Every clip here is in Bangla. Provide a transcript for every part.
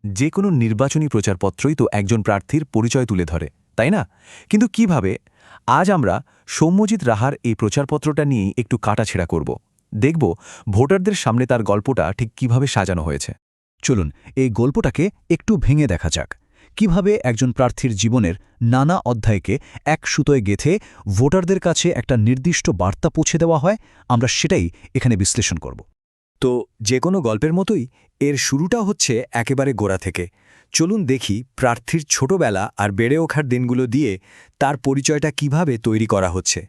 যে কোনো নির্বাচনী প্রচারপত্রই তো একজন প্রার্থীর পরিচয় তুলে ধরে, তাই না? কিন্তু কিভাবে? আজ আমরা সৌম্যজিৎ রাহার এই প্রচারপত্রটা নিয়েই একটু কাটাছেঁড়া করব। দেখব ভোটারদের সামনে তার গল্পটা ঠিক কিভাবে সাজানো হয়েছে। চলুন এই গল্পটাকে একটু ভেঙে দেখা যাক কিভাবে একজন প্রার্থীর জীবনের নানা অধ্যায়কে এক সুতোয় গেঁথে ভোটারদের কাছে একটা নির্দিষ্ট বার্তা পৌঁছে দেওয়া হয়, আমরা সেটাই এখানে বিশ্লেষণ করব। তো যে কোনো গল্পের মতোই এর শুরুটা হচ্ছে একেবারে গোড়া থেকে। চলুন দেখি প্রার্থীর ছোটবেলা আর বেড়ে ওঠার দিনগুলো দিয়ে তার পরিচয়টা কিভাবে তৈরি করা হচ্ছে।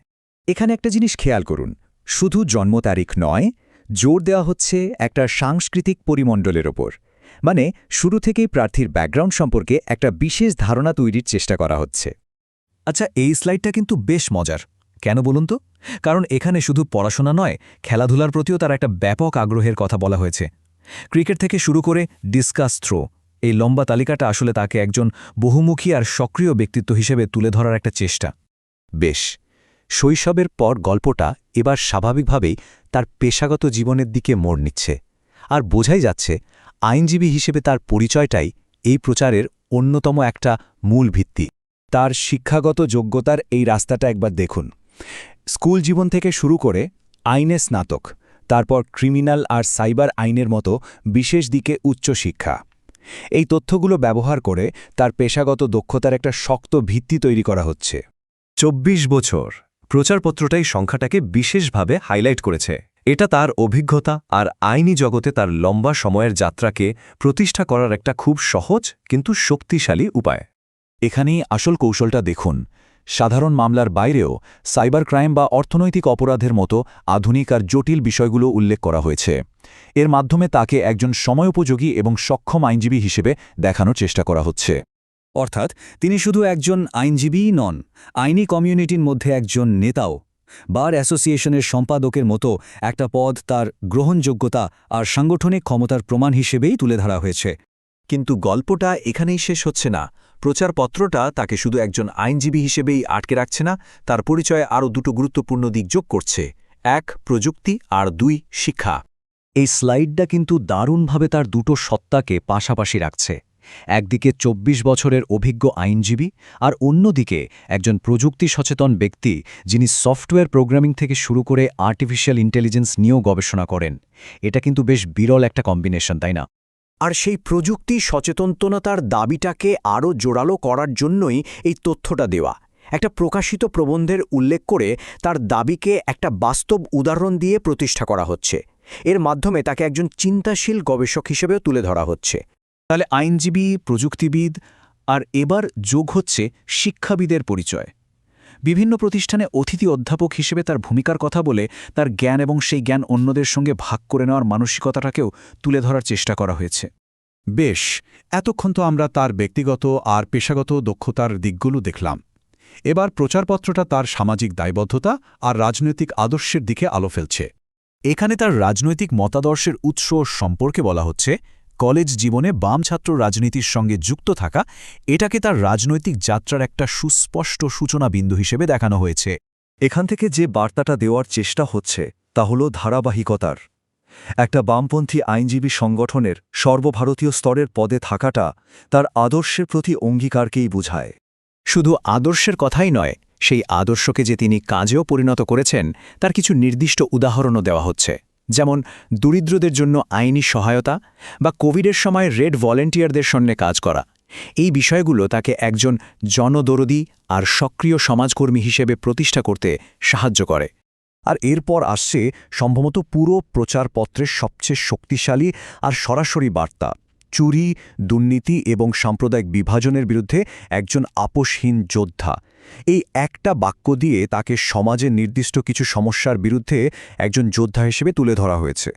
এখানে একটা জিনিস খেয়াল করুন, শুধু জন্ম তারিখ নয়, জোর দেওয়া হচ্ছে একটা সাংস্কৃতিক পরিমণ্ডলের ওপর। মানে শুরু থেকেই প্রার্থীর ব্যাকগ্রাউন্ড সম্পর্কে একটা বিশেষ ধারণা তৈরির চেষ্টা করা হচ্ছে। আচ্ছা, এই স্লাইডটা কিন্তু বেশ মজার। কেন বলুন তো? কারণ এখানে শুধু পড়াশোনা নয়, খেলাধুলার প্রতিও তার একটা ব্যাপক আগ্রহের কথা বলা হয়েছে। ক্রিকেট থেকে শুরু করে ডিসকাস থ্রো, এই লম্বা তালিকাটা আসলে তাকে একজন বহুমুখী আর সক্রিয় ব্যক্তিত্ব হিসেবে তুলে ধরার একটা চেষ্টা। বেশ, শৈশবের পর গল্পটা এবার স্বাভাবিকভাবেই তার পেশাগত জীবনের দিকে মোড় নিচ্ছে। আর বোঝাই যাচ্ছে আইনজীবী হিসেবে তার পরিচয়টাই এই প্রচারের অন্যতম একটা মূল ভিত্তি। তার শিক্ষাগত যোগ্যতার এই রাস্তাটা একবার দেখুন। স্কুল জীবন থেকে শুরু করে আইনে স্নাতক, তারপর ক্রিমিনাল আর সাইবার আইনের মতো বিশেষ দিকে উচ্চশিক্ষা। এই তথ্যগুলো ব্যবহার করে তার পেশাগত দক্ষতার একটা শক্ত ভিত্তি তৈরি করা হচ্ছে। ২৪ বছর, প্রচারপত্রটাই সংখ্যাটাকে বিশেষভাবে হাইলাইট করেছে। এটা তার অভিজ্ঞতা আর আইনি জগতে তার লম্বা সময়ের যাত্রাকে প্রতিষ্ঠা করার একটা খুব সহজ কিন্তু শক্তিশালী উপায়। এখানেই আসল কৌশলটা দেখুন। সাধারণ মামলার বাইরেও সাইবার ক্রাইম বা অর্থনৈতিক অপরাধের মতো আধুনিক আর জটিল বিষয়গুলো উল্লেখ করা হয়েছে। এর মাধ্যমে তাকে একজন সময়োপযোগী এবং সক্ষম আইনজীবী হিসেবে দেখানোর চেষ্টা করা হচ্ছে। অর্থাৎ তিনি শুধু একজন আইনজীবীই নন, আইনি কমিউনিটির মধ্যে একজন নেতাও। বার অ্যাসোসিয়েশনের সম্পাদকের মতো একটা পদ তার গ্রহণযোগ্যতা আর সাংগঠনিক ক্ষমতার প্রমাণ হিসেবেই তুলে ধরা হয়েছে। কিন্তু গল্পটা এখানেই শেষ হচ্ছে না। প্রচারপত্রটা তাকে শুধু একজন আইনজীবী হিসেবেই আটকে রাখছে না, তার পরিচয়ে আরও দুটো গুরুত্বপূর্ণ দিক যোগ করছে। ১, প্রযুক্তি, আর ২, শিক্ষা। এই স্লাইডটা কিন্তু দারুণভাবে তার দুটো সত্তাকে পাশাপাশি রাখছে। একদিকে ২৪ বছরের অভিজ্ঞ আইনজীবী, আর অন্যদিকে একজন প্রযুক্তি সচেতন ব্যক্তি যিনি সফটওয়্যার প্রোগ্রামিং থেকে শুরু করে আর্টিফিশিয়াল ইন্টেলিজেন্স নিয়েও গবেষণা করেন। এটা কিন্তু বেশ বিরল একটা কম্বিনেশন, তাই না? আর সেই প্রযুক্তি সচেতনতার দাবিটাকে আরও জোরালো করার জন্যই এই তথ্যটা দেওয়া। একটা প্রকাশিত প্রবন্ধের উল্লেখ করে তার দাবিকে একটা বাস্তব উদাহরণ দিয়ে প্রতিষ্ঠা করা হচ্ছে। এর মাধ্যমে তাকে একজন চিন্তাশীল গবেষক হিসেবেও তুলে ধরা হচ্ছে। তাহলে আইনজীবী, প্রযুক্তিবিদ, আর এবার যোগ হচ্ছে শিক্ষাবিদের পরিচয়। বিভিন্ন প্রতিষ্ঠানে অতিথি অধ্যাপক হিসেবে তার ভূমিকার কথা বলে তার জ্ঞান এবং সেই জ্ঞান অন্যদের সঙ্গে ভাগ করে নেওয়ার মানসিকতাটাকেও তুলে ধরার চেষ্টা করা হয়েছে। বেশ, এতক্ষণ তো আমরা তার ব্যক্তিগত আর পেশাগত দক্ষতার দিকগুলো দেখলাম। এবার প্রচারপত্রটা তার সামাজিক দায়বদ্ধতা আর রাজনৈতিক আদর্শের দিকে আলো ফেলছে। এখানে তার রাজনৈতিক মতাদর্শের উৎস সম্পর্কে বলা হচ্ছে। কলেজ জীবনে বাম ছাত্র রাজনীতির সঙ্গে যুক্ত থাকা, এটাকে তার রাজনৈতিক যাত্রার একটা সুস্পষ্ট সূচনা বিন্দু হিসেবে দেখানো হয়েছে। এখান থেকে যে বার্তাটা দেওয়ার চেষ্টা হচ্ছে তা হল ধারাবাহিকতার। একটা বামপন্থী আইনজীবী সংগঠনের সর্বভারতীয় স্তরের পদে থাকাটা তার আদর্শের প্রতি অঙ্গীকারকেই বোঝায়। শুধু আদর্শের কথাই নয়, সেই আদর্শকে যে তিনি কাজেও পরিণত করেছেন তার কিছু নির্দিষ্ট উদাহরণও দেওয়া হচ্ছে। যেমন দরিদ্রদের জন্য আইনি সহায়তা বা কোভিডের সময় রেড ভলেন্টিয়ারদের সঙ্গে কাজ করা। এই বিষয়গুলো তাকে একজন জনদরদী আর সক্রিয় সমাজকর্মী হিসেবে প্রতিষ্ঠা করতে সাহায্য করে। আর এরপর আসছে সম্ভবত পুরো প্রচারপত্রের সবচেয়ে শক্তিশালী আর সরাসরি বার্তা: চুরি, দুর্নীতি এবং সাম্প্রদায়িক বিভাজনের বিরুদ্ধে একজন আপোষহীন যোদ্ধা। এই একটা বাক্য দিয়ে তাকে সমাজের নির্দিষ্ট কিছু সমস্যার বিরুদ্ধে একজন যোদ্ধা হিসেবে তুলে ধরা হয়েছে।